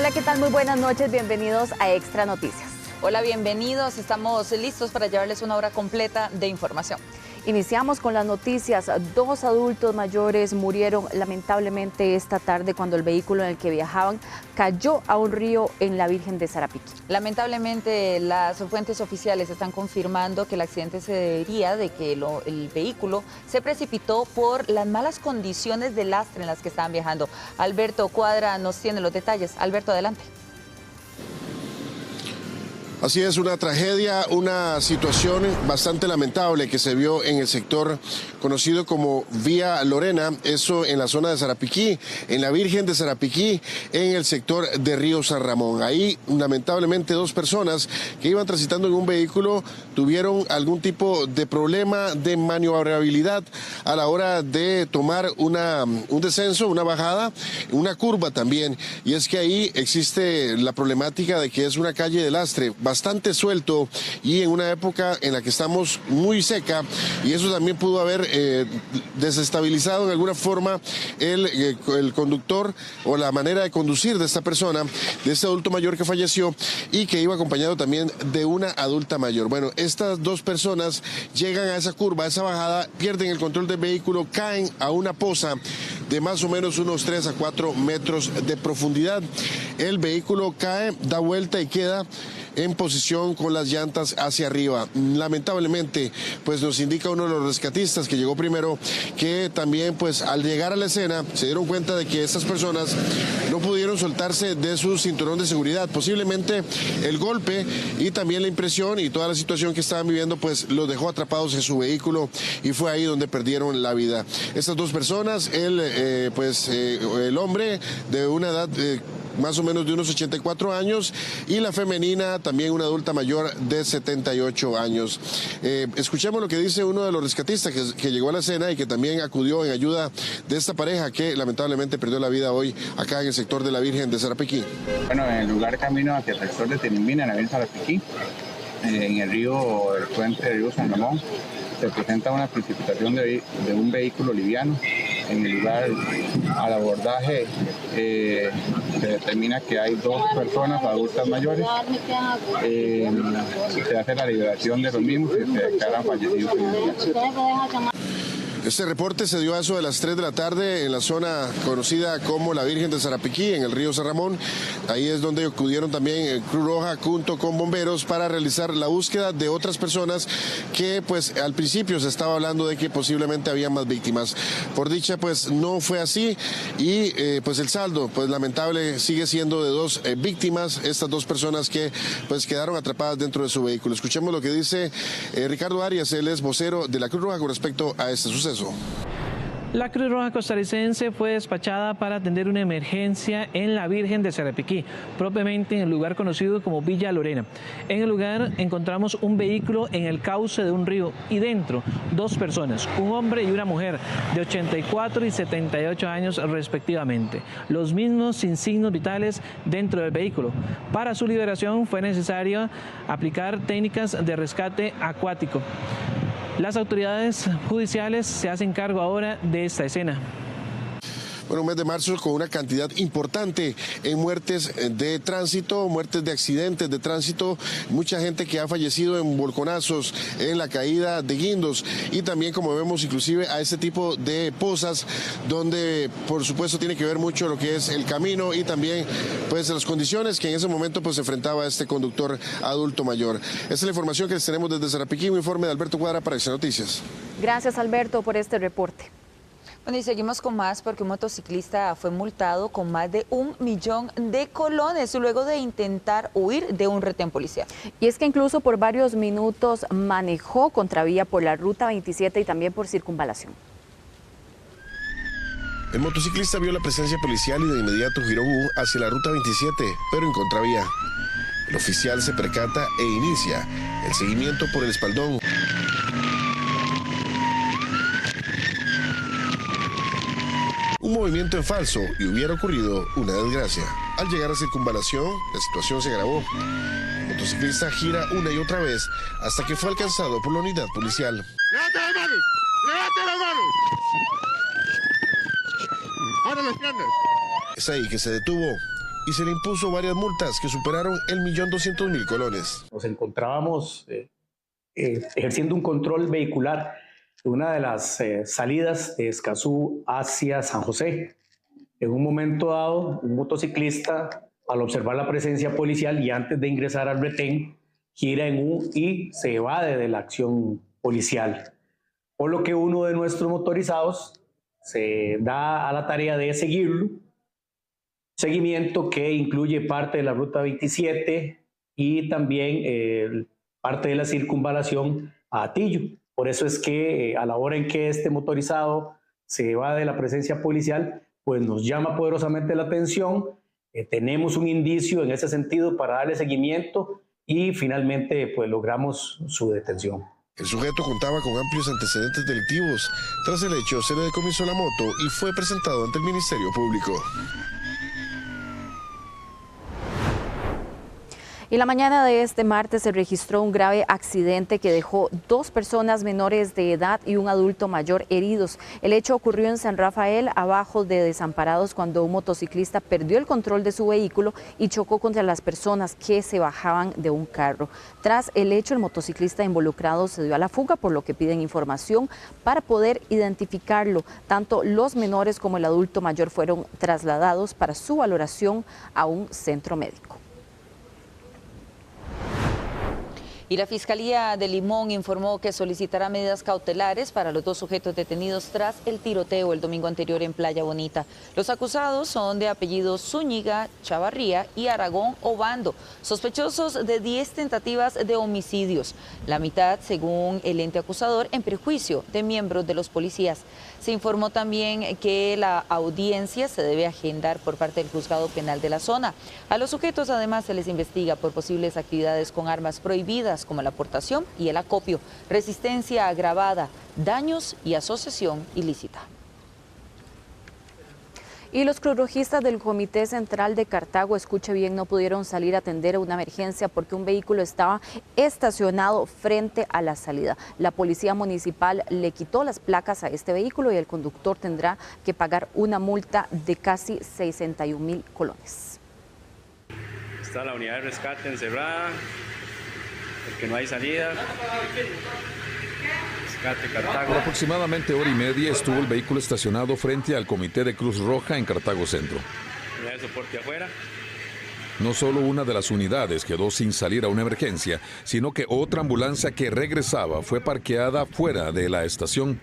Hola, ¿qué tal? Muy buenas noches, bienvenidos a Extra Noticias. Hola, bienvenidos, estamos listos para llevarles una hora completa de información. Iniciamos con las noticias. 2 adultos mayores murieron lamentablemente esta tarde cuando el vehículo en el que viajaban cayó a un río en la Virgen de Sarapiquí. Lamentablemente, las fuentes oficiales están confirmando que el accidente se debería de que el vehículo se precipitó por las malas condiciones de lastre en las que estaban viajando. Alberto Cuadra nos tiene los detalles. Alberto, adelante. Así es, una tragedia, una situación bastante lamentable que se vio en el sector conocido como Vía Lorena, eso en la zona de Sarapiquí, en la Virgen de Sarapiquí, en el sector de Río San Ramón. Ahí, lamentablemente, 2 personas que iban transitando en un vehículo tuvieron algún tipo de problema de maniobrabilidad a la hora de tomar un descenso, una bajada, una curva también. Y es que ahí existe la problemática de que es una calle de lastre, bastante suelto y en una época en la que estamos muy seca, y eso también pudo haber desestabilizado en alguna forma el conductor o la manera de conducir de esta persona, de este adulto mayor que falleció y que iba acompañado también de una adulta mayor. Bueno, estas 2 personas llegan a esa curva, a esa bajada, pierden el control del vehículo, caen a una poza de más o menos unos 3 a 4 metros de profundidad. El vehículo cae, da vuelta y queda en posición con las llantas hacia arriba. Lamentablemente, pues nos indica uno de los rescatistas que llegó primero que también, pues al llegar a la escena, se dieron cuenta de que estas personas no pudieron soltarse de su cinturón de seguridad. Posiblemente el golpe y también la impresión y toda la situación que estaban viviendo, pues los dejó atrapados en su vehículo y fue ahí donde perdieron la vida. Estas 2 personas, el hombre de una edad más o menos de unos 84 años y la femenina también una adulta mayor de 78 años. Escuchemos lo que dice uno de los rescatistas que llegó a la escena y que también acudió en ayuda de esta pareja que lamentablemente perdió la vida hoy acá en el sector de la Virgen de Sarapiquí. Bueno, en el lugar camino hacia el sector de Tenimbina, en la Virgen de Sarapiquí, en el puente del río San Ramón, se presenta una precipitación de un vehículo liviano. En el lugar, al abordaje, se determina que hay 2 personas adultas mayores. Se hace la liberación de los mismos y se declaran fallecidos. Este reporte se dio a eso de las 3 de la tarde en la zona conocida como la Virgen de Sarapiquí, en el río San Ramón. Ahí es donde acudieron también Cruz Roja junto con bomberos para realizar la búsqueda de otras personas que pues al principio se estaba hablando de que posiblemente había más víctimas. Por dicha pues no fue así y pues el saldo pues lamentable sigue siendo de 2 víctimas, estas 2 personas que pues quedaron atrapadas dentro de su vehículo. Escuchemos lo que dice Ricardo Arias, él es vocero de la Cruz Roja con respecto a este suceso. La Cruz Roja costarricense fue despachada para atender una emergencia en la Virgen de Sarapiquí, propiamente en el lugar conocido como Villa Lorena. En el lugar encontramos un vehículo en el cauce de un río y dentro 2 personas, un hombre y una mujer de 84 y 78 años respectivamente, los mismos sin signos vitales dentro del vehículo. Para su liberación fue necesario aplicar técnicas de rescate acuático. Las autoridades judiciales se hacen cargo ahora de esta escena. Bueno, un mes de marzo con una cantidad importante en muertes de tránsito, muertes de accidentes de tránsito, mucha gente que ha fallecido en volconazos, en la caída de guindos y también como vemos inclusive a este tipo de pozas donde por supuesto tiene que ver mucho lo que es el camino y también pues las condiciones que en ese momento pues se enfrentaba este conductor adulto mayor. Esta es la información que les tenemos desde Sarapiquí, un informe de Alberto Cuadra para Extra Noticias. Gracias, Alberto, por este reporte. Bueno, y seguimos con más porque un motociclista fue multado con más de 1 millón de colones luego de intentar huir de un retén policial. Y es que incluso por varios minutos manejó contravía por la ruta 27 y también por circunvalación. El motociclista vio la presencia policial y de inmediato giró hacia la ruta 27, pero en contravía. El oficial se percata e inicia el seguimiento por el espaldón. Un movimiento en falso y hubiera ocurrido una desgracia. Al llegar a circunvalación, la situación se agravó. El motociclista gira una y otra vez hasta que fue alcanzado por la unidad policial. ¡Levante las manos! ¡Levante las manos! ¡Ahora las piernas! Es ahí que se detuvo y se le impuso varias multas que superaron el 1.200.000 colones. Nos encontrábamos ejerciendo un control vehicular en una de las salidas de Escazú hacia San José. En un momento dado, un motociclista, al observar la presencia policial y antes de ingresar al retén, gira en U y se evade de la acción policial. Por lo que uno de nuestros motorizados se da a la tarea de seguirlo, seguimiento que incluye parte de la ruta 27 y también parte de la circunvalación a Atillo. Por eso es que a la hora en que este motorizado se va de la presencia policial, pues nos llama poderosamente la atención, tenemos un indicio en ese sentido para darle seguimiento y finalmente pues logramos su detención. El sujeto contaba con amplios antecedentes delictivos. Tras el hecho, se le decomisó la moto y fue presentado ante el Ministerio Público. Y la mañana de este martes se registró un grave accidente que dejó 2 personas menores de edad y un adulto mayor heridos. El hecho ocurrió en San Rafael, abajo de Desamparados, cuando un motociclista perdió el control de su vehículo y chocó contra las personas que se bajaban de un carro. Tras el hecho, el motociclista involucrado se dio a la fuga, por lo que piden información para poder identificarlo. Tanto los menores como el adulto mayor fueron trasladados para su valoración a un centro médico. Y la Fiscalía de Limón informó que solicitará medidas cautelares para los 2 sujetos detenidos tras el tiroteo el domingo anterior en Playa Bonita. Los acusados son de apellidos Zúñiga, Chavarría y Aragón Obando, sospechosos de 10 tentativas de homicidios, la mitad, según el ente acusador, en perjuicio de miembros de los policías. Se informó también que la audiencia se debe agendar por parte del juzgado penal de la zona. A los sujetos además se les investiga por posibles actividades con armas prohibidas, como la aportación y el acopio, resistencia agravada, daños y asociación ilícita. Y los cruzrojistas del Comité Central de Cartago, escuche bien, no pudieron salir a atender una emergencia porque un vehículo estaba estacionado frente a la salida. La policía municipal le quitó las placas a este vehículo y el conductor tendrá que pagar una multa de casi 61.000 colones. Está la unidad de rescate encerrada, porque no hay salida. Por aproximadamente hora y media estuvo el vehículo estacionado frente al Comité de Cruz Roja en Cartago Centro. Unidad de soporte afuera. No solo una de las unidades quedó sin salir a una emergencia, sino que otra ambulancia que regresaba fue parqueada fuera de la estación.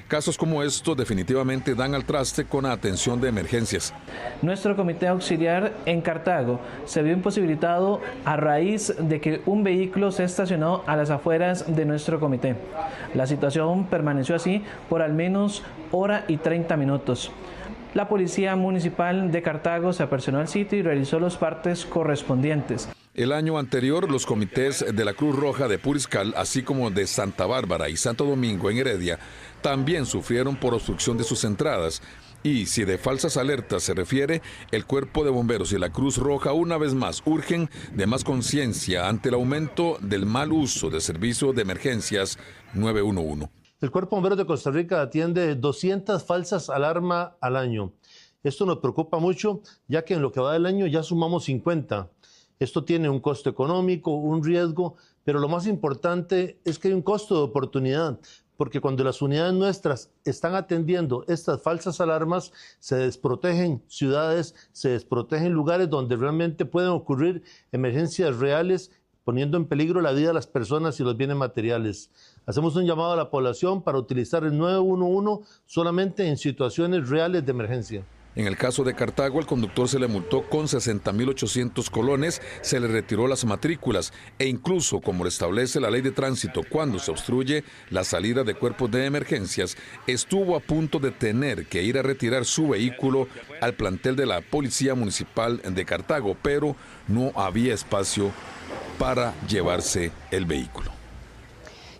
Casos como estos definitivamente dan al traste con la atención de emergencias. Nuestro comité auxiliar en Cartago se vio imposibilitado a raíz de que un vehículo se estacionó a las afueras de nuestro comité. La situación permaneció así por al menos hora y 30 minutos. La Policía Municipal de Cartago se apersonó al sitio y realizó los partes correspondientes. El año anterior, los comités de la Cruz Roja de Puriscal, así como de Santa Bárbara y Santo Domingo en Heredia, también sufrieron por obstrucción de sus entradas. Y si de falsas alertas se refiere, el Cuerpo de Bomberos y la Cruz Roja una vez más urgen de más conciencia ante el aumento del mal uso de servicio de emergencias 911. El Cuerpo de Bomberos de Costa Rica atiende 200 falsas alarmas al año. Esto nos preocupa mucho, ya que en lo que va del año ya sumamos 50. Esto tiene un costo económico, un riesgo, pero lo más importante es que hay un costo de oportunidad, porque cuando las unidades nuestras están atendiendo estas falsas alarmas, se desprotegen ciudades, se desprotegen lugares donde realmente pueden ocurrir emergencias reales, poniendo en peligro la vida de las personas y los bienes materiales. Hacemos un llamado a la población para utilizar el 911 solamente en situaciones reales de emergencia. En el caso de Cartago, al conductor se le multó con 60.800 colones, se le retiró las matrículas e incluso, como lo establece la ley de tránsito, cuando se obstruye la salida de cuerpos de emergencias, estuvo a punto de tener que ir a retirar su vehículo al plantel de la Policía Municipal de Cartago, pero no había espacio para llevarse el vehículo.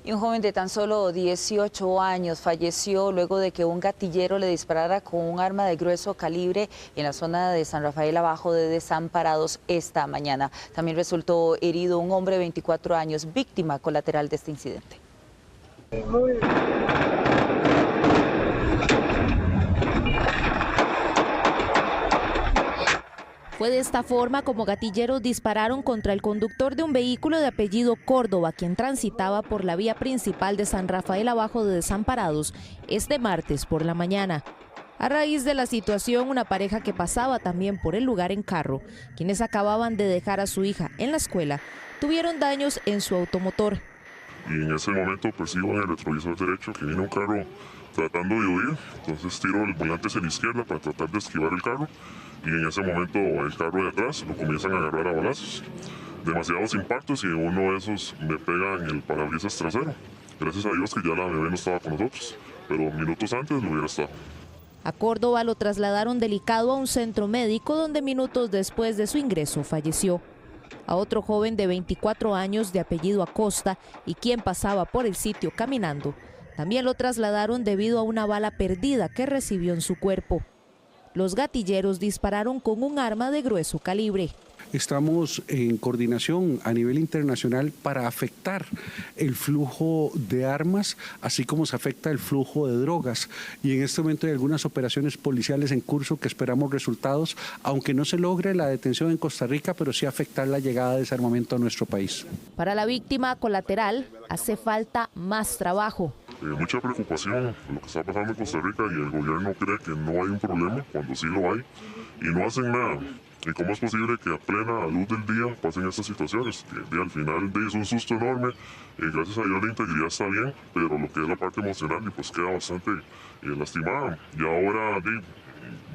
Y un joven de tan solo 18 años falleció luego de que un gatillero le disparara con un arma de grueso calibre en la zona de San Rafael, abajo de Desamparados, esta mañana. También resultó herido un hombre de 24 años, víctima colateral de este incidente. Fue de esta forma como gatilleros dispararon contra el conductor de un vehículo de apellido Córdoba, quien transitaba por la vía principal de San Rafael abajo de Desamparados este martes por la mañana. A raíz de la situación, una pareja que pasaba también por el lugar en carro, quienes acababan de dejar a su hija en la escuela, tuvieron daños en su automotor. Y en ese momento percibo en el retrovisor derecho que viene un carro tratando de huir, entonces tiro el volante hacia la izquierda para tratar de esquivar el carro, y en ese momento el carro de atrás lo comienzan a agarrar a balazos. Demasiados impactos y uno de esos me pega en el parabrisas trasero. Gracias a Dios que ya la bebé no estaba con nosotros, pero minutos antes lo hubiera estado. A Córdoba lo trasladaron delicado a un centro médico donde minutos después de su ingreso falleció. A otro joven de 24 años de apellido Acosta y quien pasaba por el sitio caminando, también lo trasladaron debido a una bala perdida que recibió en su cuerpo. Los gatilleros dispararon con un arma de grueso calibre. Estamos en coordinación a nivel internacional para afectar el flujo de armas, así como se afecta el flujo de drogas. Y en este momento hay algunas operaciones policiales en curso que esperamos resultados, aunque no se logre la detención en Costa Rica, pero sí afectar la llegada de ese armamento a nuestro país. Para la víctima colateral hace falta más trabajo. Mucha preocupación por lo que está pasando en Costa Rica y el gobierno cree que no hay un problema cuando sí lo hay y no hacen nada. ¿Y cómo es posible que a plena luz del día pasen estas situaciones? Que al final es un susto enorme, gracias a Dios la integridad está bien, pero lo que es la parte emocional pues queda bastante lastimada. Y ahora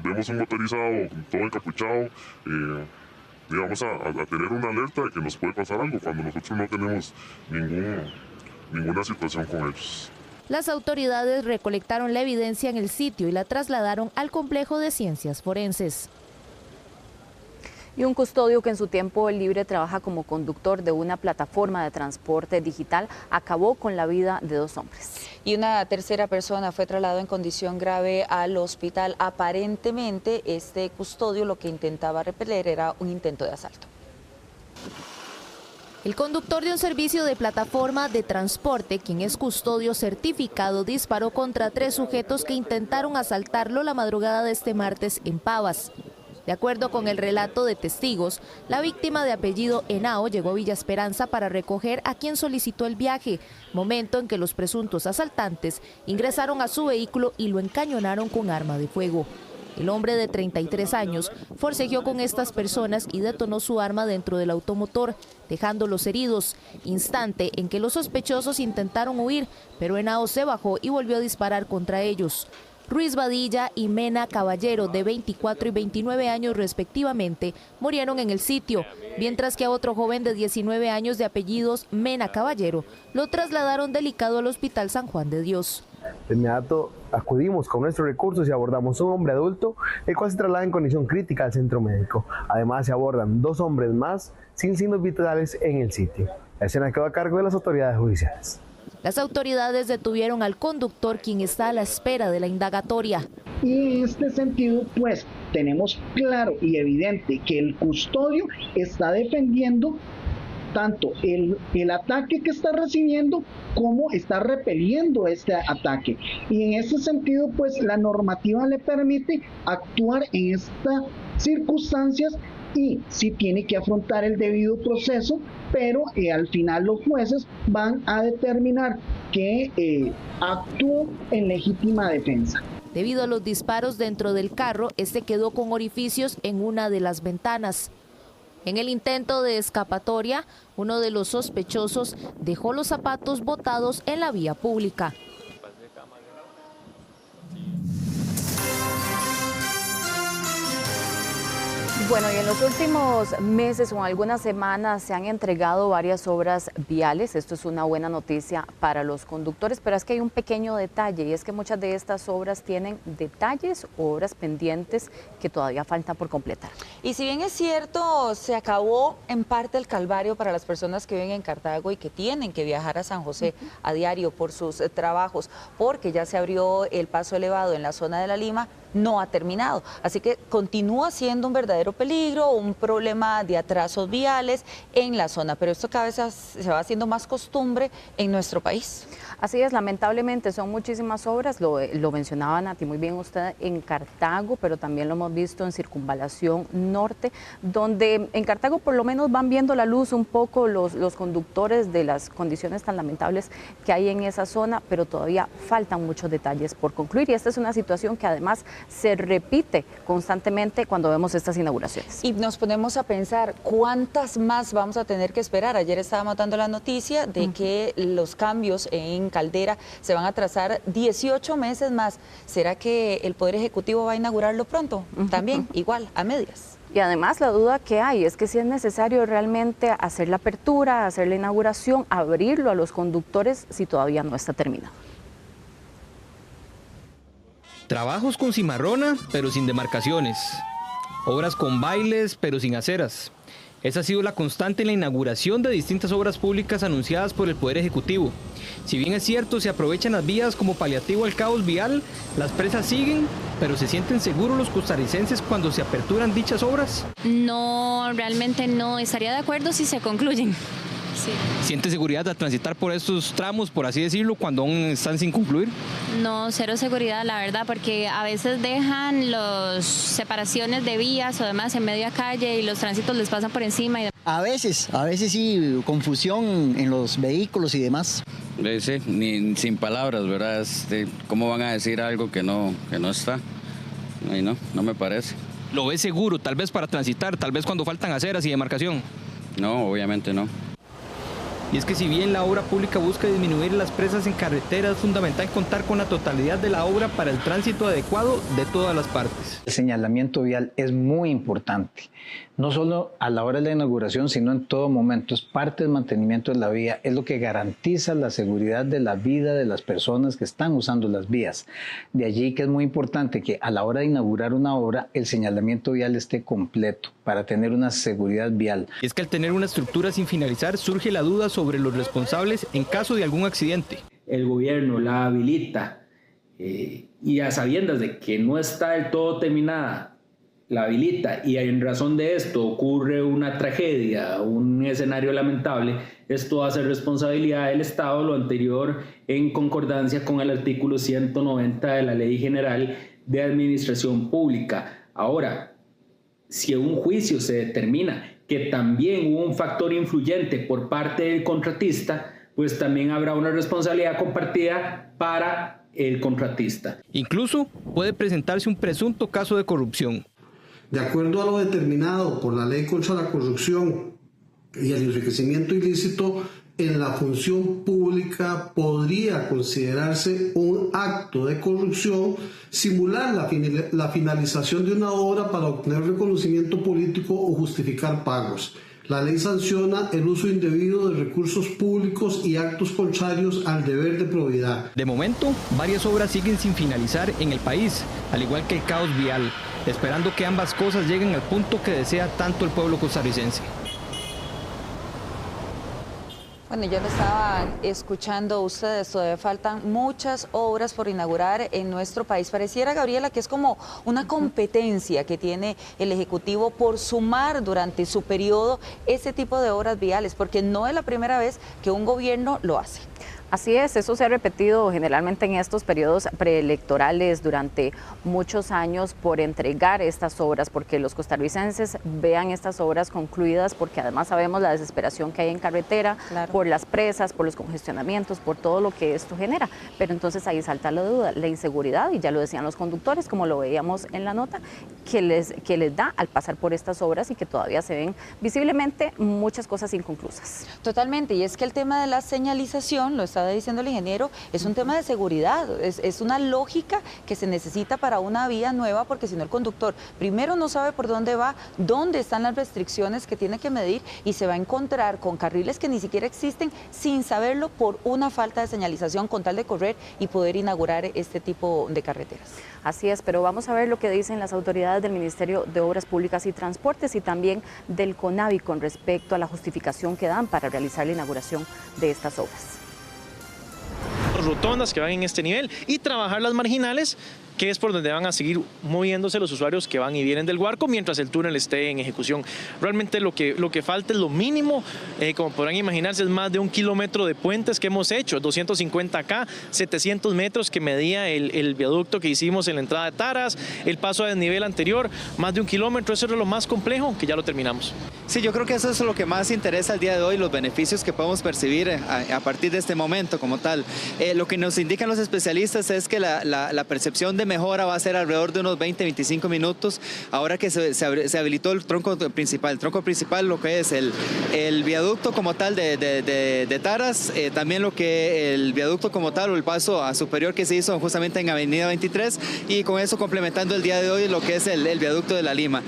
vemos un motorizado todo encapuchado, y vamos a tener una alerta de que nos puede pasar algo cuando nosotros no tenemos ninguna situación con ellos. Las autoridades recolectaron la evidencia en el sitio y la trasladaron al complejo de ciencias forenses. Y un custodio que en su tiempo libre trabaja como conductor de una plataforma de transporte digital acabó con la vida de 2 hombres. Y una tercera persona fue trasladada en condición grave al hospital. Aparentemente este custodio lo que intentaba repeler era un intento de asalto. El conductor de un servicio de plataforma de transporte, quien es custodio certificado, disparó contra 3 sujetos que intentaron asaltarlo la madrugada de este martes en Pavas. De acuerdo con el relato de testigos, la víctima de apellido Henao llegó a Villa Esperanza para recoger a quien solicitó el viaje, momento en que los presuntos asaltantes ingresaron a su vehículo y lo encañonaron con arma de fuego. El hombre de 33 años forcejeó con estas personas y detonó su arma dentro del automotor, dejándolos heridos, instante en que los sospechosos intentaron huir, pero Henao se bajó y volvió a disparar contra ellos. Ruiz Badilla y Mena Caballero, de 24 y 29 años respectivamente, murieron en el sitio, mientras que a otro joven de 19 años de apellidos Mena Caballero lo trasladaron delicado al Hospital San Juan de Dios. De inmediato acudimos con nuestros recursos y abordamos a un hombre adulto, el cual se traslada en condición crítica al centro médico. Además se abordan 2 hombres más sin signos vitales en el sitio. La escena quedó a cargo de las autoridades judiciales. Las autoridades detuvieron al conductor, quien está a la espera de la indagatoria. Y en este sentido, pues, tenemos claro y evidente que el custodio está defendiendo tanto el ataque que está recibiendo como está repeliendo este ataque. Y en ese sentido, pues, la normativa le permite actuar en estas circunstancias y sí tiene que afrontar el debido proceso, pero al final los jueces van a determinar que actuó en legítima defensa. Debido a los disparos dentro del carro, este quedó con orificios en una de las ventanas. En el intento de escapatoria, uno de los sospechosos dejó los zapatos botados en la vía pública. Bueno, y en los últimos meses o en algunas semanas se han entregado varias obras viales. Esto es una buena noticia para los conductores, pero es que hay un pequeño detalle y es que muchas de estas obras tienen detalles o obras pendientes que todavía faltan por completar. Y si bien es cierto, se acabó en parte el calvario para las personas que viven en Cartago y que tienen que viajar a San José a diario por sus trabajos, porque ya se abrió el paso elevado en la zona de La Lima, no ha terminado. Así que continúa siendo un verdadero peligro, un problema de atrasos viales en la zona, pero esto cada vez se va haciendo más costumbre en nuestro país. Así es, lamentablemente son muchísimas obras, lo mencionaba Nati muy bien usted, en Cartago, pero también lo hemos visto en Circunvalación Norte, donde en Cartago por lo menos van viendo la luz un poco los conductores de las condiciones tan lamentables que hay en esa zona, pero todavía faltan muchos detalles por concluir y esta es una situación que además se repite constantemente cuando vemos estas inauguraciones. Y nos ponemos a pensar cuántas más vamos a tener que esperar. Ayer estábamos dando la noticia de que los cambios en Caldera se van a trazar 18 meses más. ¿Será que el Poder Ejecutivo va a inaugurarlo pronto? También, igual, a medias. Y además la duda que hay es que si es necesario realmente hacer la apertura, hacer la inauguración, abrirlo a los conductores si todavía no está terminado. Trabajos con cimarrona, pero sin demarcaciones. Obras con bailes, pero sin aceras. Esa ha sido la constante en la inauguración de distintas obras públicas anunciadas por el Poder Ejecutivo. Si bien es cierto, se aprovechan las vías como paliativo al caos vial, las presas siguen, pero ¿se sienten seguros los costarricenses cuando se aperturan dichas obras? No, realmente no. Estaría de acuerdo si se concluyen. Sí. ¿Siente seguridad al transitar por estos tramos, por así decirlo, cuando aún están sin concluir? No, cero seguridad, la verdad, porque a veces dejan las separaciones de vías o demás en media calle y los tránsitos les pasan por encima. A veces sí, confusión en los vehículos y demás. Sí, ni sin palabras, ¿verdad? ¿Cómo van a decir algo que no está? Ay, no me parece. ¿Lo ves seguro, tal vez para transitar, tal vez cuando faltan aceras y demarcación? No, obviamente no. Y es que si bien la obra pública busca disminuir las presas en carretera, es fundamental contar con la totalidad de la obra para el tránsito adecuado de todas las partes. El señalamiento vial es muy importante, no solo a la hora de la inauguración, sino en todo momento. Es parte del mantenimiento de la vía, es lo que garantiza la seguridad de la vida de las personas que están usando las vías. De allí que es muy importante que a la hora de inaugurar una obra, el señalamiento vial esté completo para tener una seguridad vial. Y es que al tener una estructura sin finalizar, surge la duda sobre los responsables en caso de algún accidente. El gobierno la habilita y a sabiendas de que no está del todo terminada, la habilita y en razón de esto ocurre una tragedia, un escenario lamentable, esto hace responsabilidad del Estado, lo anterior en concordancia con el artículo 190 de la Ley General de Administración Pública. Ahora, si en un juicio se determina que también hubo un factor influyente por parte del contratista, pues también habrá una responsabilidad compartida para el contratista. Incluso puede presentarse un presunto caso de corrupción. De acuerdo a lo determinado por la Ley contra la Corrupción y el enriquecimiento ilícito, en la función pública podría considerarse un acto de corrupción simular la finalización de una obra para obtener reconocimiento político o justificar pagos. La ley sanciona el uso indebido de recursos públicos y actos contrarios al deber de probidad. De momento, varias obras siguen sin finalizar en el país, al igual que el caos vial, esperando que ambas cosas lleguen al punto que desea tanto el pueblo costarricense. Bueno, yo lo estaba escuchando ustedes, todavía faltan muchas obras por inaugurar en nuestro país. Pareciera, Gabriela, que es como una competencia que tiene el Ejecutivo por sumar durante su periodo ese tipo de obras viales, porque no es la primera vez que un gobierno lo hace. Así es, eso se ha repetido generalmente en estos periodos preelectorales durante muchos años por entregar estas obras, porque los costarricenses vean estas obras concluidas, porque además sabemos la desesperación que hay en carretera, claro, por las presas, por los congestionamientos, por todo lo que esto genera. Pero entonces ahí salta la duda, la inseguridad, y ya lo decían los conductores, como lo veíamos en la nota, que les da al pasar por estas obras y que todavía se ven visiblemente muchas cosas inconclusas. Totalmente, y es que el tema de la señalización, lo estaba diciendo el ingeniero, es un tema de seguridad, es una lógica que se necesita para una vía nueva, porque si no el conductor primero no sabe por dónde va, dónde están las restricciones que tiene que medir y se va a encontrar con carriles que ni siquiera existen sin saberlo por una falta de señalización con tal de correr y poder inaugurar este tipo de carreteras. Así es, pero vamos a ver lo que dicen las autoridades del Ministerio de Obras Públicas y Transportes y también del CONAVI con respecto a la justificación que dan para realizar la inauguración de estas obras. Rotondas que van en este nivel y trabajar las marginales que es por donde van a seguir moviéndose los usuarios que van y vienen del Guarco mientras el túnel esté en ejecución. Realmente lo que falta es lo mínimo, como podrán imaginarse, es más de 1 kilómetro de puentes que hemos hecho, 250 acá, 700 metros que medía el viaducto que hicimos en la entrada de Taras, el paso a desnivel anterior, más de 1 kilómetro, eso era lo más complejo, que ya lo terminamos. Sí, yo creo que eso es lo que más interesa al día de hoy, los beneficios que podemos percibir a partir de este momento como tal. Lo que nos indican los especialistas es que la percepción de mejora va a ser alrededor de unos 20-25 minutos, ahora que se habilitó el tronco principal, lo que es el viaducto como tal de Taras, también lo que el viaducto como tal o el paso a superior que se hizo justamente en Avenida 23, y con eso complementando el día de hoy lo que es el viaducto de La Lima.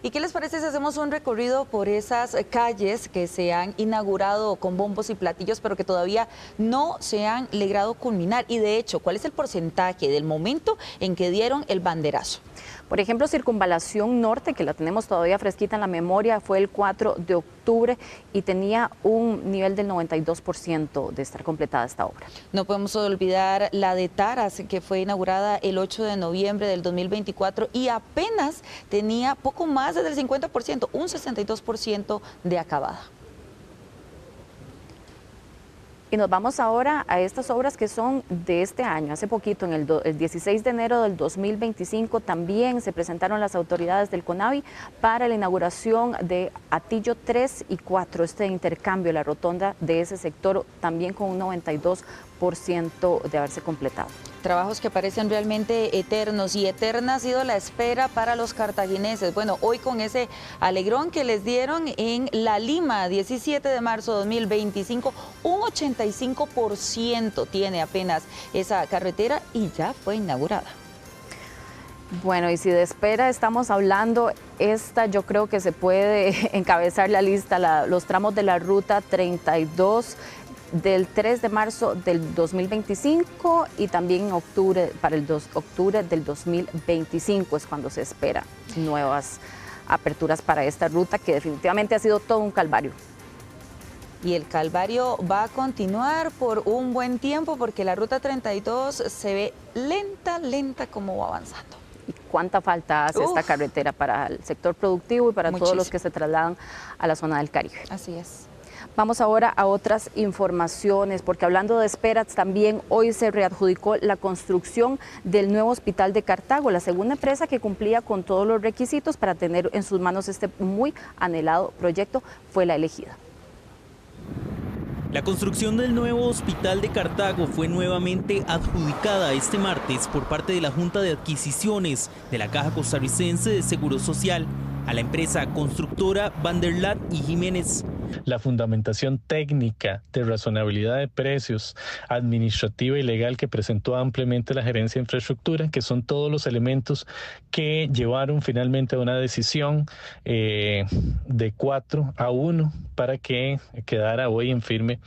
¿Y qué les parece si hacemos un recorrido por esas calles que se han inaugurado con bombos y platillos, pero que todavía no se han logrado culminar? Y de hecho, ¿cuál es el porcentaje del momento en que dieron el banderazo? Por ejemplo, Circunvalación Norte, que la tenemos todavía fresquita en la memoria, fue el 4 de octubre y tenía un nivel del 92% de estar completada esta obra. No podemos olvidar la de Taras, que fue inaugurada el 8 de noviembre del 2024 y apenas tenía poco más del 50%, un 62% de acabada. Y nos vamos ahora a estas obras que son de este año. Hace poquito, el 16 de enero del 2025, también se presentaron las autoridades del CONAVI para la inauguración de Atillo 3 y 4, este intercambio, la rotonda de ese sector, también con un 92% de haberse completado. Trabajos que parecen realmente eternos, y eterna ha sido la espera para los cartagineses. Bueno, hoy con ese alegrón que les dieron en La Lima, 17 de marzo de 2025, un 85% tiene apenas esa carretera y ya fue inaugurada. Bueno, y si de espera estamos hablando, esta yo creo que se puede encabezar la lista, los tramos de la ruta 32, del 3 de marzo del 2025 y también en octubre, para el octubre del 2025 es cuando se espera nuevas aperturas para esta ruta, que definitivamente ha sido todo un calvario. Y el calvario va a continuar por un buen tiempo, porque la ruta 32 se ve lenta como va avanzando. ¿Y cuánta falta hace esta carretera para el sector productivo y para todos los que se trasladan a la zona del Caribe? Así es. Vamos ahora a otras informaciones, porque hablando de esperas, también hoy se readjudicó la construcción del nuevo hospital de Cartago. La segunda empresa que cumplía con todos los requisitos para tener en sus manos este muy anhelado proyecto fue la elegida. La construcción del nuevo hospital de Cartago fue nuevamente adjudicada este martes por parte de la Junta de Adquisiciones de la Caja Costarricense de Seguro Social a la empresa constructora Vanderlat y Jiménez. La fundamentación técnica de razonabilidad de precios, administrativa y legal que presentó ampliamente la Gerencia de Infraestructura, que son todos los elementos que llevaron finalmente a una decisión de 4-1 para que quedara hoy en firme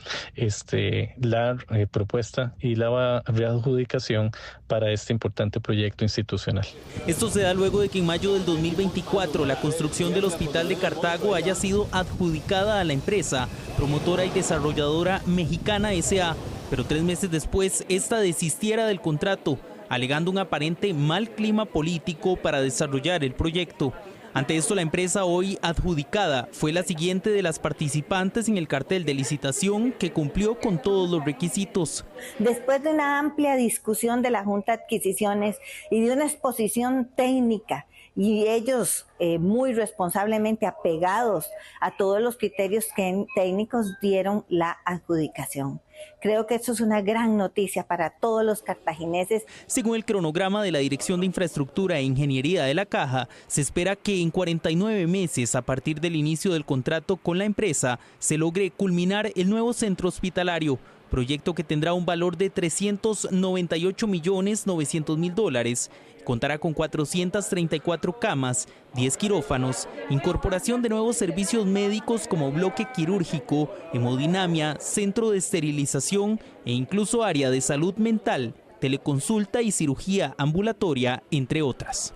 la propuesta y la readjudicación para este importante proyecto institucional. Esto se da luego de que en mayo del 2024 la construcción del Hospital de Cartago haya sido adjudicada a la empresa promotora y desarrolladora Mexicana S.A., pero 3 meses después esta desistiera del contrato, alegando un aparente mal clima político para desarrollar el proyecto. Ante esto, la empresa hoy adjudicada fue la siguiente de las participantes en el cartel de licitación, que cumplió con todos los requisitos. Después de una amplia discusión de la Junta de Adquisiciones y de una exposición técnica, y ellos muy responsablemente apegados a todos los criterios técnicos, dieron la adjudicación. Creo que eso es una gran noticia para todos los cartagineses. Según el cronograma de la Dirección de Infraestructura e Ingeniería de la Caja, se espera que en 49 meses a partir del inicio del contrato con la empresa se logre culminar el nuevo centro hospitalario, proyecto que tendrá un valor de $398.900.000. Contará con 434 camas, 10 quirófanos, incorporación de nuevos servicios médicos como bloque quirúrgico, hemodinamia, centro de esterilización e incluso área de salud mental, teleconsulta y cirugía ambulatoria, entre otras.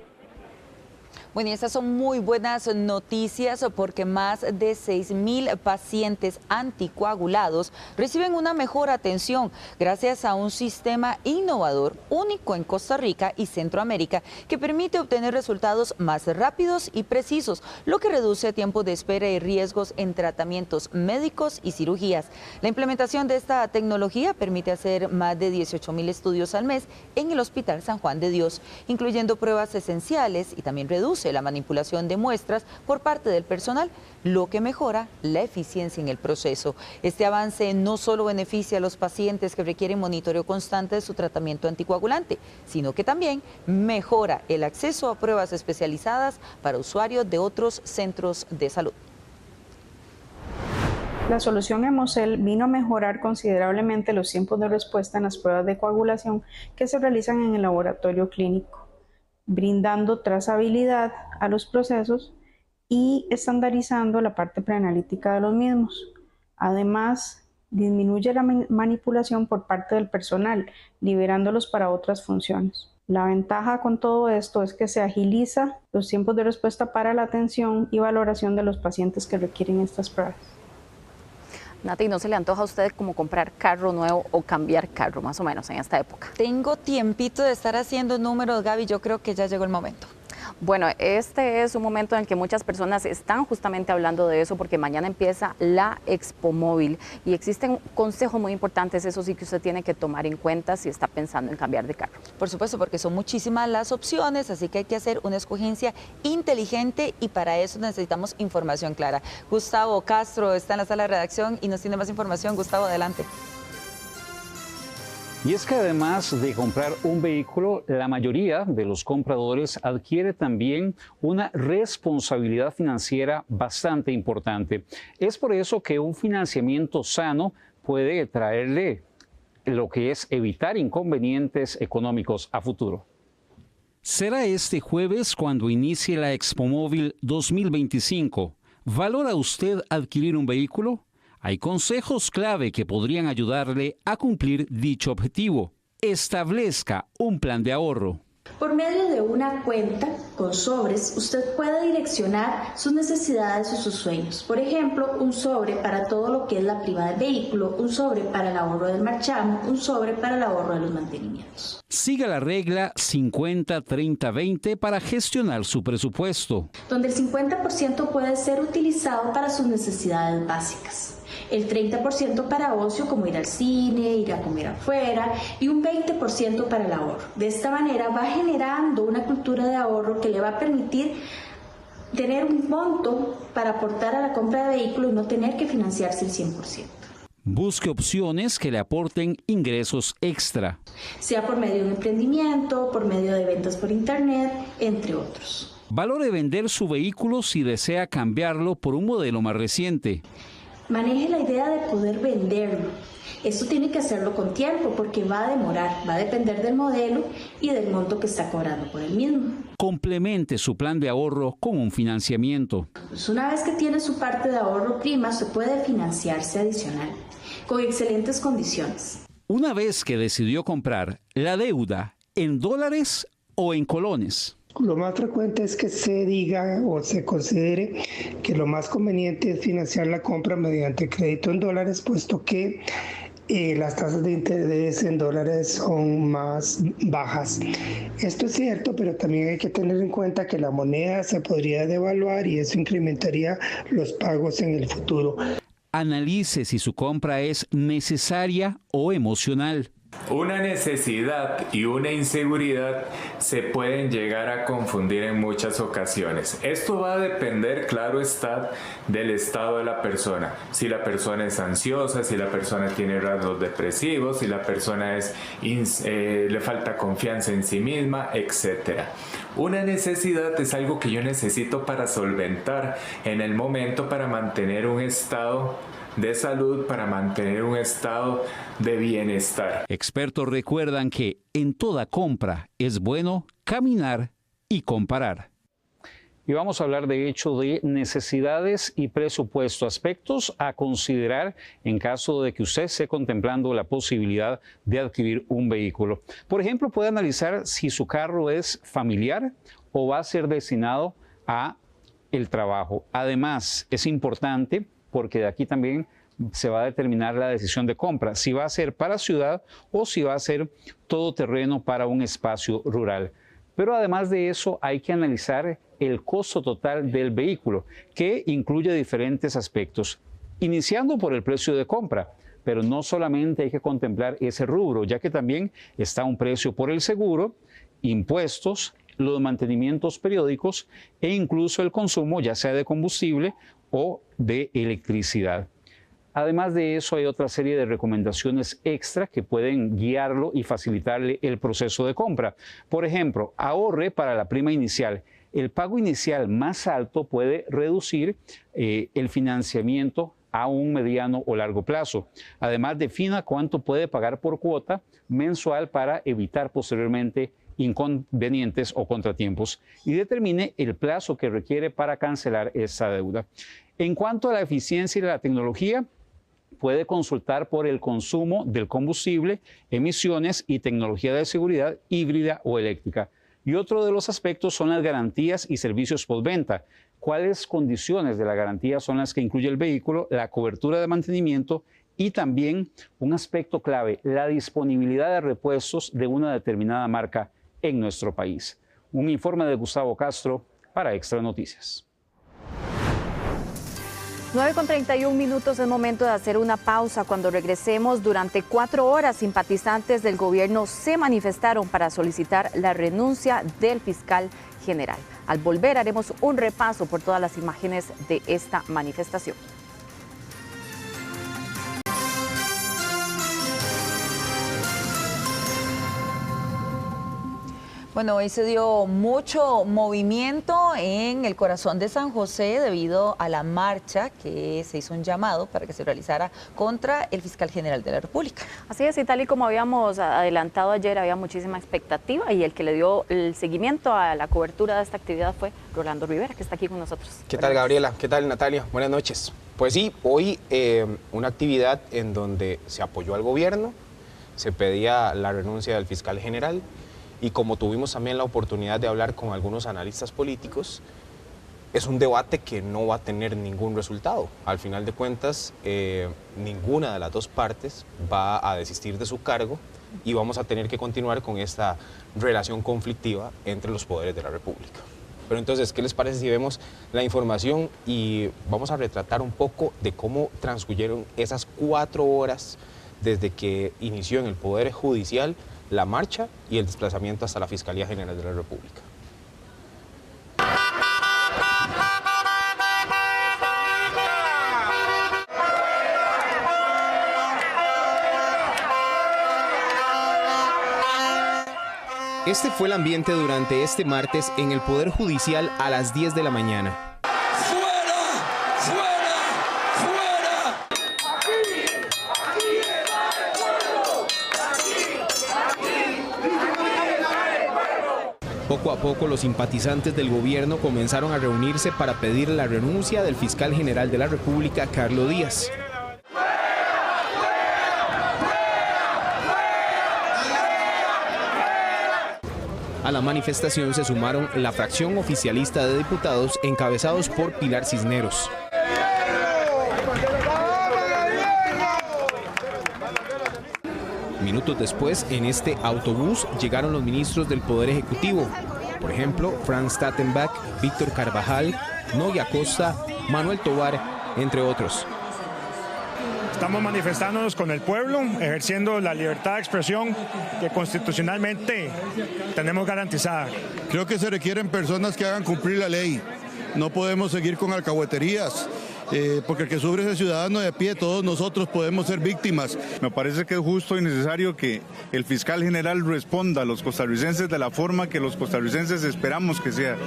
Bueno, y estas son muy buenas noticias porque más de 6.000 pacientes anticoagulados reciben una mejor atención gracias a un sistema innovador único en Costa Rica y Centroamérica que permite obtener resultados más rápidos y precisos, lo que reduce tiempo de espera y riesgos en tratamientos médicos y cirugías. La implementación de esta tecnología permite hacer más de 18.000 estudios al mes en el Hospital San Juan de Dios, incluyendo pruebas esenciales, y también reduce la manipulación de muestras por parte del personal, lo que mejora la eficiencia en el proceso. Este avance no solo beneficia a los pacientes que requieren monitoreo constante de su tratamiento anticoagulante, sino que también mejora el acceso a pruebas especializadas para usuarios de otros centros de salud. La solución Hemocell vino a mejorar considerablemente los tiempos de respuesta en las pruebas de coagulación que se realizan en el laboratorio clínico, brindando trazabilidad a los procesos y estandarizando la parte preanalítica de los mismos. Además, disminuye la manipulación por parte del personal, liberándolos para otras funciones. La ventaja con todo esto es que se agiliza los tiempos de respuesta para la atención y valoración de los pacientes que requieren estas pruebas. Nati, ¿no se le antoja a usted como comprar carro nuevo o cambiar carro más o menos en esta época? Tengo tiempito de estar haciendo números, Gaby, yo creo que ya llegó el momento. Bueno, este es un momento en el que muchas personas están justamente hablando de eso porque mañana empieza la Expo Móvil y existen consejos muy importantes, eso sí que usted tiene que tomar en cuenta si está pensando en cambiar de carro. Por supuesto, porque son muchísimas las opciones, así que hay que hacer una escogencia inteligente y para eso necesitamos información clara. Gustavo Castro está en la sala de redacción y nos tiene más información. Gustavo, adelante. Y es que además de comprar un vehículo, la mayoría de los compradores adquiere también una responsabilidad financiera bastante importante. Es por eso que un financiamiento sano puede traerle lo que es evitar inconvenientes económicos a futuro. Será este jueves cuando inicie la Expo Móvil 2025. ¿Valora usted adquirir un vehículo? Hay consejos clave que podrían ayudarle a cumplir dicho objetivo. Establezca un plan de ahorro. Por medio de una cuenta con sobres, usted puede direccionar sus necesidades y sus sueños. Por ejemplo, un sobre para todo lo que es la prima del vehículo, un sobre para el ahorro del marchamo, un sobre para el ahorro de los mantenimientos. Siga la regla 50-30-20 para gestionar su presupuesto, donde el 50% puede ser utilizado para sus necesidades básicas. El 30% para ocio, como ir al cine, ir a comer afuera, y un 20% para el ahorro. De esta manera va generando una cultura de ahorro que le va a permitir tener un monto para aportar a la compra de vehículos y no tener que financiarse el 100%. Busque opciones que le aporten ingresos extra, sea por medio de un emprendimiento, por medio de ventas por internet, entre otros. Valore vender su vehículo si desea cambiarlo por un modelo más reciente. Maneje la idea de poder venderlo. Esto tiene que hacerlo con tiempo porque va a demorar, va a depender del modelo y del monto que está cobrando por el mismo. Complemente su plan de ahorro con un financiamiento. Pues una vez que tiene su parte de ahorro prima, se puede financiarse adicional, con excelentes condiciones. Una vez que decidió comprar, ¿la deuda en dólares o en colones? Lo más frecuente es que se diga o se considere que lo más conveniente es financiar la compra mediante crédito en dólares, puesto que las tasas de interés en dólares son más bajas. Esto es cierto, pero también hay que tener en cuenta que la moneda se podría devaluar y eso incrementaría los pagos en el futuro. Analice si su compra es necesaria o emocional. Una necesidad y una inseguridad se pueden llegar a confundir en muchas ocasiones. Esto va a depender, claro está, del estado de la persona. Si la persona es ansiosa, si la persona tiene rasgos depresivos, si la persona le falta confianza en sí misma, etc. Una necesidad es algo que yo necesito para solventar en el momento, para mantener un estado de salud, para mantener un estado de bienestar. Expertos recuerdan que en toda compra es bueno caminar y comparar. Y vamos a hablar de hecho de necesidades y presupuesto, aspectos a considerar en caso de que usted esté contemplando la posibilidad de adquirir un vehículo. Por ejemplo, puede analizar si su carro es familiar o va a ser destinado a el trabajo. Además, es importante porque de aquí también se va a determinar la decisión de compra, si va a ser para ciudad o si va a ser todoterreno para un espacio rural. Pero además de eso hay que analizar el costo total del vehículo, que incluye diferentes aspectos, iniciando por el precio de compra. Pero no solamente hay que contemplar ese rubro, ya que también está un precio por el seguro, impuestos, los mantenimientos periódicos e incluso el consumo, ya sea de combustible o de electricidad. Además de eso, hay otra serie de recomendaciones extra que pueden guiarlo y facilitarle el proceso de compra. Por ejemplo, ahorre para la prima inicial. El pago inicial más alto puede reducir el financiamiento a un mediano o largo plazo. Además, defina cuánto puede pagar por cuota mensual para evitar posteriormente inconvenientes o contratiempos y determine el plazo que requiere para cancelar esa deuda. En cuanto a la eficiencia y la tecnología, puede consultar por el consumo del combustible, emisiones y tecnología de seguridad híbrida o eléctrica. Y otro de los aspectos son las garantías y servicios postventa. ¿Cuáles condiciones de la garantía son las que incluye el vehículo, la cobertura de mantenimiento y también un aspecto clave, la disponibilidad de repuestos de una determinada marca en nuestro país? Un informe de Gustavo Castro para Extra Noticias. 9:31 es momento de hacer una pausa. Cuando regresemos, durante 4 horas, simpatizantes del gobierno se manifestaron para solicitar la renuncia del fiscal general. Al volver, haremos un repaso por todas las imágenes de esta manifestación. Bueno, hoy se dio mucho movimiento en el corazón de San José debido a la marcha que se hizo un llamado para que se realizara contra el fiscal general de la República. Así es, y tal y como habíamos adelantado ayer, había muchísima expectativa y el que le dio el seguimiento a la cobertura de esta actividad fue Rolando Rivera, que está aquí con nosotros. ¿Qué tal, Gabriela? ¿Qué tal, Natalia? Buenas noches. Pues sí, hoy una actividad en donde se apoyó al gobierno, se pedía la renuncia del fiscal general. Y como tuvimos también la oportunidad de hablar con algunos analistas políticos, es un debate que no va a tener ningún resultado. Al final de cuentas, ninguna de las dos partes va a desistir de su cargo y vamos a tener que continuar con esta relación conflictiva entre los poderes de la República. Pero entonces, ¿qué les parece si vemos la información y vamos a retratar un poco de cómo transcurrieron esas 4 horas desde que inició en el Poder Judicial la marcha y el desplazamiento hasta la Fiscalía General de la República? Este fue el ambiente durante este martes en el Poder Judicial a las 10 de la mañana. Poco a poco los simpatizantes del gobierno comenzaron a reunirse para pedir la renuncia del fiscal general de la República, Carlos Díaz. A la manifestación se sumaron la fracción oficialista de diputados encabezados por Pilar Cisneros. Minutos después, en este autobús llegaron los ministros del Poder Ejecutivo. Por ejemplo, Franz Stautenbach, Víctor Carvajal, Noy Acosta, Manuel Tovar, entre otros. Estamos manifestándonos con el pueblo, ejerciendo la libertad de expresión que constitucionalmente tenemos garantizada. Creo que se requieren personas que hagan cumplir la ley. No podemos seguir con alcahueterías. Porque el que sufre es el ciudadano de a pie, todos nosotros podemos ser víctimas. Me parece que es justo y necesario que el fiscal general responda a los costarricenses de la forma que los costarricenses esperamos que sea.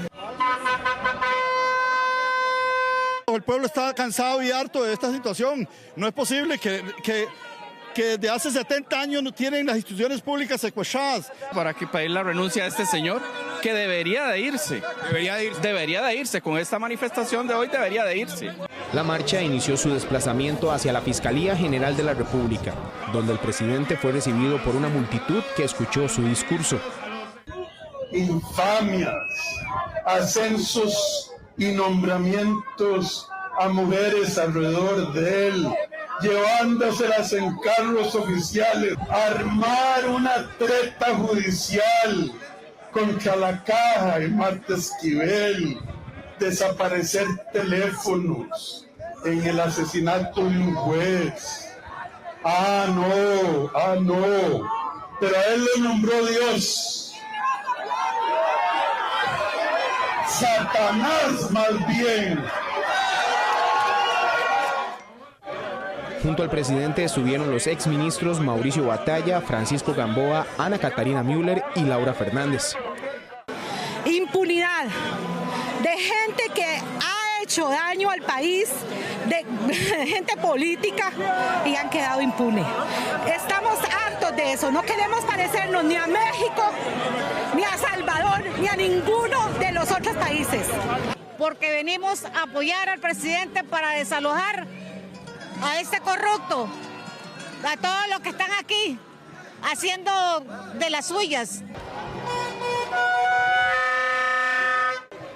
El pueblo está cansado y harto de esta situación. No es posible que desde hace 70 años no tienen las instituciones públicas secuestradas. Para que pedir la renuncia de este señor, que debería de irse. Debería de irse. Con esta manifestación de hoy debería de irse. La marcha inició su desplazamiento hacia la Fiscalía General de la República, donde el presidente fue recibido por una multitud que escuchó su discurso. ¡Infamias! ascensos y nombramientos a mujeres alrededor de él, llevándoselas en carros oficiales, armar una treta judicial contra la Caja y Marta Esquivel, desaparecer teléfonos en el asesinato de un juez. Ah, no, pero a él lo nombró Dios. Satanás más bien. Junto al presidente estuvieron los exministros Mauricio Batalla, Francisco Gamboa, Ana Catarina Müller y Laura Fernández. Impunidad de gente que ha hecho daño al país, de gente política, y han quedado impunes. Estamos hartos de eso, no queremos parecernos ni a México, ni a Salvador, ni a ninguno de los otros países. Porque venimos a apoyar al presidente para desalojar a este corrupto, a todos los que están aquí haciendo de las suyas.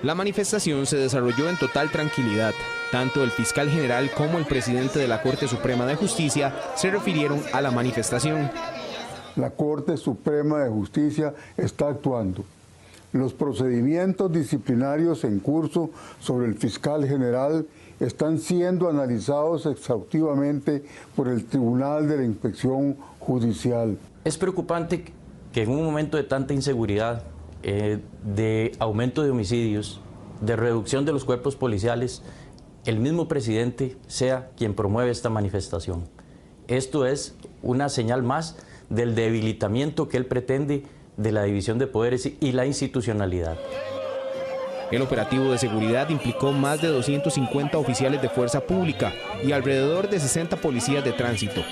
La manifestación se desarrolló en total tranquilidad. Tanto el fiscal general como el presidente de la Corte Suprema de Justicia se refirieron a la manifestación. La Corte Suprema de Justicia está actuando. Los procedimientos disciplinarios en curso sobre el fiscal general están siendo analizados exhaustivamente por el Tribunal de la Inspección Judicial. Es preocupante que en un momento de tanta inseguridad, de aumento de homicidios, de reducción de los cuerpos policiales, el mismo presidente sea quien promueve esta manifestación. Esto es una señal más del debilitamiento que él pretende de la división de poderes y la institucionalidad. El operativo de seguridad implicó más de 250 oficiales de fuerza pública y alrededor de 60 policías de tránsito.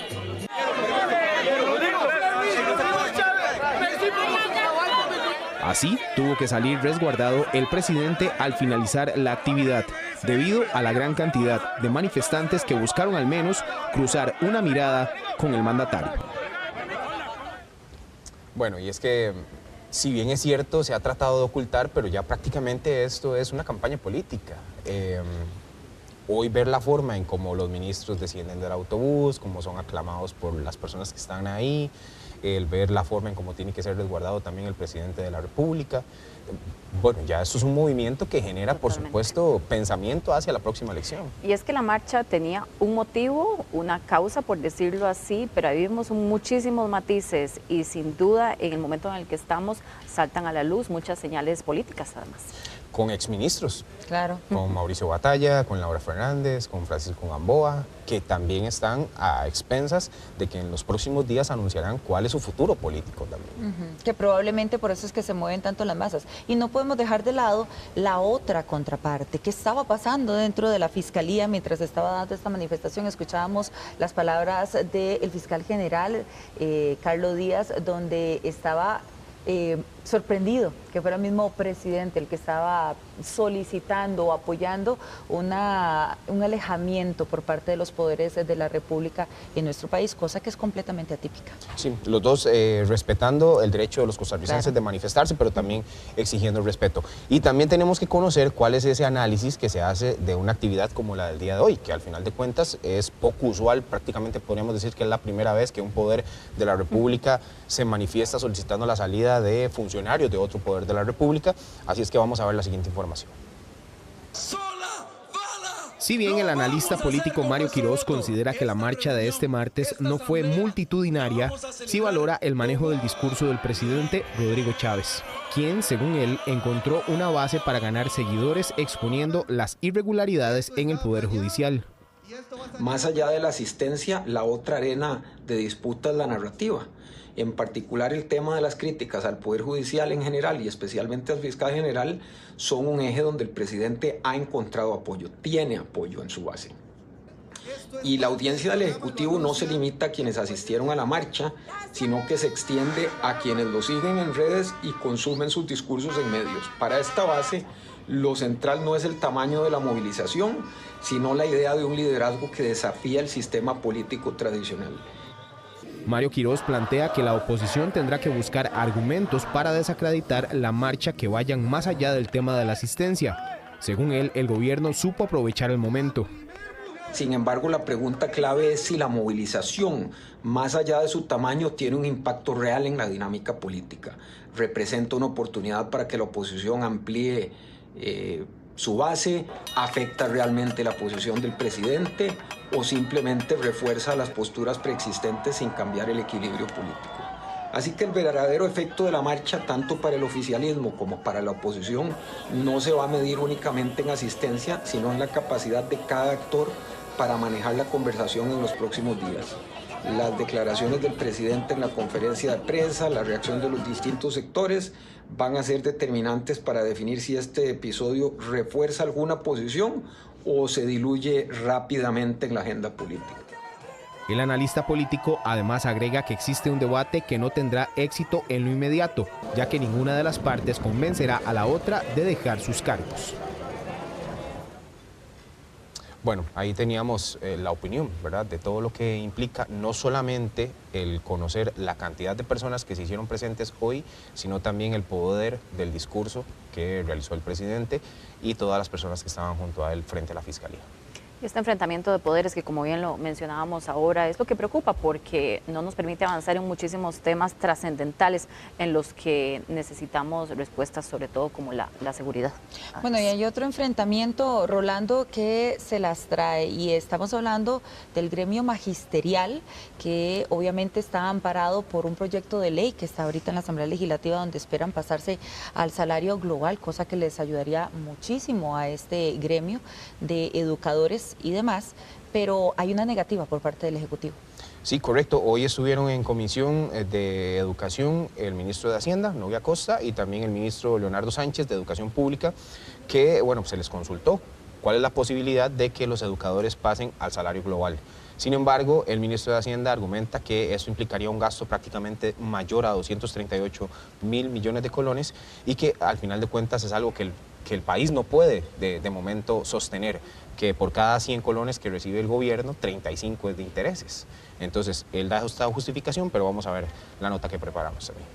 Así, tuvo que salir resguardado el presidente al finalizar la actividad, debido a la gran cantidad de manifestantes que buscaron al menos cruzar una mirada con el mandatario. Bueno, y es que, si bien es cierto, se ha tratado de ocultar, pero ya prácticamente esto es una campaña política. Hoy ver la forma en cómo los ministros descienden del autobús, cómo son aclamados por las personas que están ahí, el ver la forma en cómo tiene que ser resguardado también el presidente de la República. Bueno, ya esto es un movimiento que genera, por supuesto, pensamiento hacia la próxima elección. Y es que la marcha tenía un motivo, una causa, por decirlo así, pero ahí vimos muchísimos matices y sin duda en el momento en el que estamos saltan a la luz muchas señales políticas además. Con exministros, claro, con Mauricio Batalla, con Laura Fernández, con Francisco Gamboa, que también están a expensas de que en los próximos días anunciarán cuál es su futuro político también. Que probablemente por eso es que se mueven tanto las masas. Y no podemos dejar de lado la otra contraparte. ¿Qué estaba pasando dentro de la Fiscalía mientras estaba dando esta manifestación? Escuchábamos las palabras del fiscal general, Carlos Díaz, donde estaba sorprendido que fuera el mismo presidente el que estaba solicitando o apoyando un alejamiento por parte de los poderes de la República en nuestro país, cosa que es completamente atípica. Sí, los dos respetando el derecho de los costarricenses de manifestarse, pero también exigiendo el respeto. Y también tenemos que conocer cuál es ese análisis que se hace de una actividad como la del día de hoy, que al final de cuentas es poco usual, prácticamente podríamos decir que es la primera vez que un poder de la República se manifiesta solicitando la salida de funcionarios de otro poder de la República, así es que vamos a ver la siguiente información. Si bien el analista político Mario Quiroz considera que la marcha de este martes no fue multitudinaria, sí valora el manejo del discurso del presidente Rodrigo Chávez, quien, según él, encontró una base para ganar seguidores exponiendo las irregularidades en el Poder Judicial. Más allá de la asistencia, la otra arena de disputa es la narrativa. En particular, el tema de las críticas al Poder Judicial en general y especialmente al fiscal general son un eje donde el presidente ha encontrado apoyo, tiene apoyo en su base. Y la audiencia del Ejecutivo no se limita a quienes asistieron a la marcha, sino que se extiende a quienes lo siguen en redes y consumen sus discursos en medios. Para esta base, lo central no es el tamaño de la movilización, sino la idea de un liderazgo que desafía el sistema político tradicional. Mario Quirós plantea que la oposición tendrá que buscar argumentos para desacreditar la marcha que vayan más allá del tema de la asistencia. Según él, el gobierno supo aprovechar el momento. Sin embargo, la pregunta clave es si la movilización, más allá de su tamaño, tiene un impacto real en la dinámica política. Representa una oportunidad para que la oposición amplíe su base, afecta realmente la posición del presidente o simplemente refuerza las posturas preexistentes sin cambiar el equilibrio político. Así que el verdadero efecto de la marcha, tanto para el oficialismo como para la oposición, no se va a medir únicamente en asistencia, sino en la capacidad de cada actor para manejar la conversación en los próximos días. Las declaraciones del presidente en la conferencia de prensa, la reacción de los distintos sectores van a ser determinantes para definir si este episodio refuerza alguna posición o se diluye rápidamente en la agenda política. El analista político además agrega que existe un debate que no tendrá éxito en lo inmediato, ya que ninguna de las partes convencerá a la otra de dejar sus cargos. Bueno, ahí teníamos la opinión, ¿verdad?, de todo lo que implica no solamente el conocer la cantidad de personas que se hicieron presentes hoy, sino también el poder del discurso que realizó el presidente y todas las personas que estaban junto a él frente a la Fiscalía. Este enfrentamiento de poderes que, como bien lo mencionábamos ahora, es lo que preocupa porque no nos permite avanzar en muchísimos temas trascendentales en los que necesitamos respuestas, sobre todo como la seguridad. Bueno, y hay otro enfrentamiento, Rolando, que se las trae, y estamos hablando del gremio magisterial, que obviamente está amparado por un proyecto de ley que está ahorita en la Asamblea Legislativa, donde esperan pasarse al salario global, cosa que les ayudaría muchísimo a este gremio de educadores y demás, pero hay una negativa por parte del Ejecutivo. Sí, correcto. Hoy estuvieron en comisión de Educación el ministro de Hacienda, Novia Costa, y también el ministro Leonardo Sánchez de Educación Pública, que, bueno, se les consultó cuál es la posibilidad de que los educadores pasen al salario global. Sin embargo, el ministro de Hacienda argumenta que eso implicaría un gasto prácticamente mayor a 238 mil millones de colones y que al final de cuentas es algo que el país no puede de momento sostener, que por cada 100 colones que recibe el gobierno, 35 es de intereses. Entonces, él da esta justificación, pero vamos a ver la nota que preparamos también.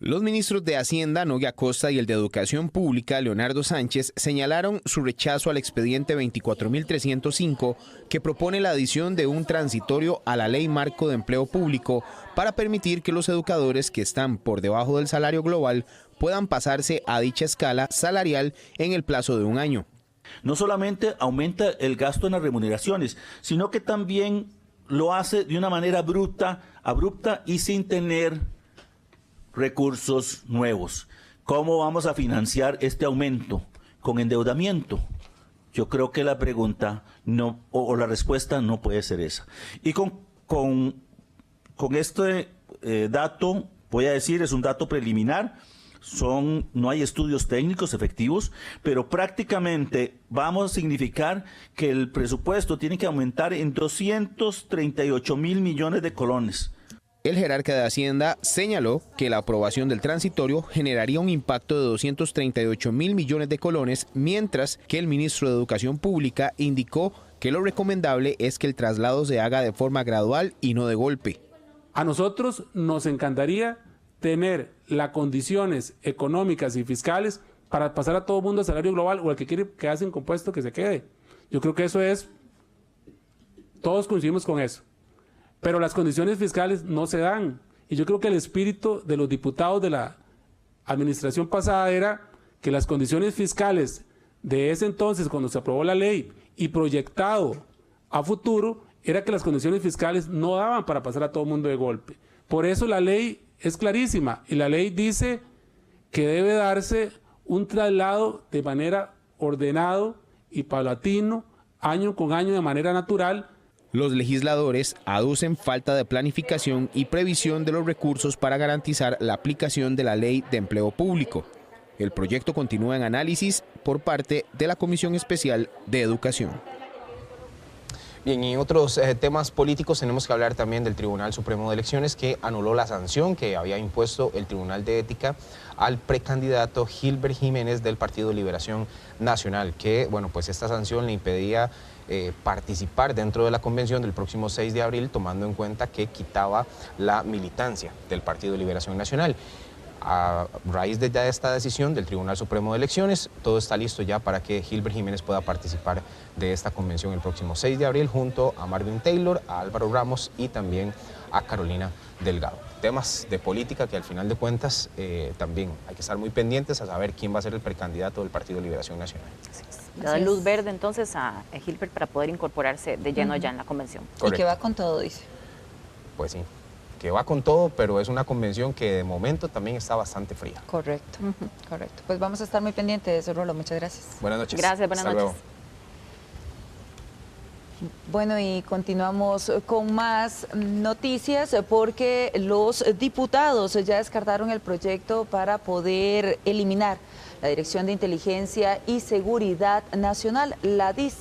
Los ministros de Hacienda, Novia Costa, y el de Educación Pública, Leonardo Sánchez, señalaron su rechazo al expediente 24.305, que propone la adición de un transitorio a la Ley Marco de Empleo Público para permitir que los educadores que están por debajo del salario global puedan pasarse a dicha escala salarial en el plazo de un año. No solamente aumenta el gasto en las remuneraciones, sino que también lo hace de una manera abrupta y sin tener recursos nuevos. ¿Cómo vamos a financiar este aumento? ¿Con endeudamiento? Yo creo que la pregunta no, o la respuesta no puede ser esa. Y con este dato, voy a decir, es un dato preliminar. No hay estudios técnicos efectivos, pero prácticamente vamos a significar que el presupuesto tiene que aumentar en 238 mil millones de colones. El jerarca de Hacienda señaló que la aprobación del transitorio generaría un impacto de 238 mil millones de colones, mientras que el ministro de Educación Pública indicó que lo recomendable es que el traslado se haga de forma gradual y no de golpe. A nosotros nos encantaría tener las condiciones económicas y fiscales para pasar a todo mundo al salario global, o el que quiere quedarse en compuesto que se quede. Yo creo que eso es, todos coincidimos con eso, pero las condiciones fiscales no se dan, y yo creo que el espíritu de los diputados de la administración pasada era que las condiciones fiscales de ese entonces, cuando se aprobó la ley y proyectado a futuro, era que las condiciones fiscales no daban para pasar a todo mundo de golpe. Por eso la ley es clarísima, y la ley dice que debe darse un traslado de manera ordenado y paulatino, año con año, de manera natural. Los legisladores aducen falta de planificación y previsión de los recursos para garantizar la aplicación de la Ley de Empleo Público. El proyecto continúa en análisis por parte de la Comisión Especial de Educación. Bien, y en otros temas políticos tenemos que hablar también del Tribunal Supremo de Elecciones, que anuló la sanción que había impuesto el Tribunal de Ética al precandidato Gilbert Jiménez del Partido Liberación Nacional, que, bueno, pues esta sanción le impedía participar dentro de la convención del próximo 6 de abril, tomando en cuenta que quitaba la militancia del Partido de Liberación Nacional. A raíz de ya esta decisión del Tribunal Supremo de Elecciones, todo está listo ya para que Gilbert Jiménez pueda participar de esta convención el próximo 6 de abril junto a Marvin Taylor, a Álvaro Ramos y también a Carolina Delgado. Temas de política que al final de cuentas también hay que estar muy pendientes a saber quién va a ser el precandidato del Partido de Liberación Nacional. Le da luz verde entonces a Gilbert para poder incorporarse de lleno ya en la convención. Correcto. Y que va con todo, dice. Pues sí, que va con todo, pero es una convención que de momento también está bastante fría. Correcto, correcto. Pues vamos a estar muy pendientes de eso, Rolo. Muchas gracias. Buenas noches. Gracias, buenas noches. Luego. Bueno, y continuamos con más noticias porque los diputados ya descartaron el proyecto para poder eliminar la Dirección de Inteligencia y Seguridad Nacional, la DIS.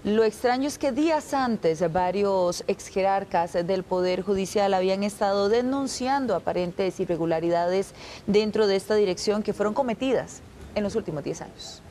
Lo extraño es que días antes varios exjerarcas del Poder Judicial habían estado denunciando aparentes irregularidades dentro de esta dirección que fueron cometidas en los últimos 10 años.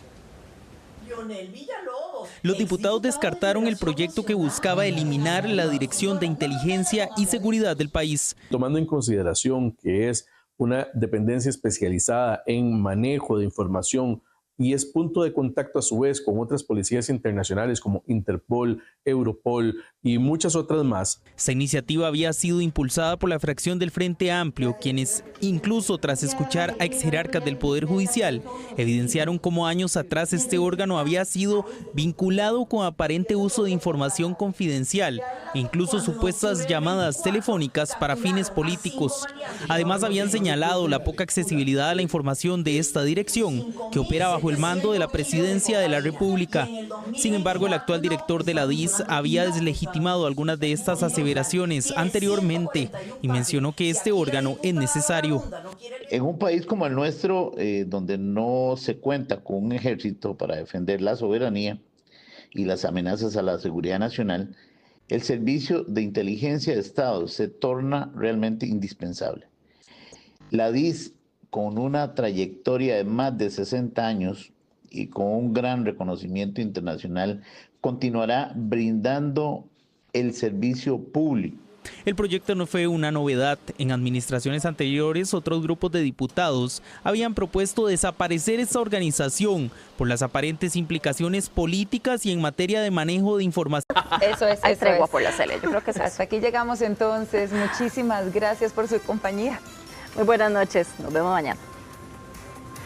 Los diputados descartaron el proyecto que buscaba eliminar la Dirección de Inteligencia y Seguridad del país. Tomando en consideración que es una dependencia especializada en manejo de información y es punto de contacto a su vez con otras policías internacionales como Interpol, Europol y muchas otras más. Esta iniciativa había sido impulsada por la fracción del Frente Amplio, quienes, incluso tras escuchar a exjerarcas del Poder Judicial, evidenciaron cómo años atrás este órgano había sido vinculado con aparente uso de información confidencial e incluso supuestas llamadas telefónicas para fines políticos. Además, habían señalado la poca accesibilidad a la información de esta dirección, que opera bajo el mando de la Presidencia de la República. Sin embargo, el actual director de la DIS había deslegitimado algunas de estas aseveraciones anteriormente y mencionó que este órgano es necesario. En un país como el nuestro, donde no se cuenta con un ejército para defender la soberanía y las amenazas a la seguridad nacional, el servicio de inteligencia de Estado se torna realmente indispensable. La DIS, con una trayectoria de más de 60 años y con un gran reconocimiento internacional, continuará brindando el servicio público. El proyecto no fue una novedad. En administraciones anteriores, otros grupos de diputados habían propuesto desaparecer esta organización por las aparentes implicaciones políticas y en materia de manejo de información. Eso es. Hay tregua por la CELE, yo creo que es Hasta aquí llegamos entonces. Muchísimas gracias por su compañía. Muy buenas noches, nos vemos mañana.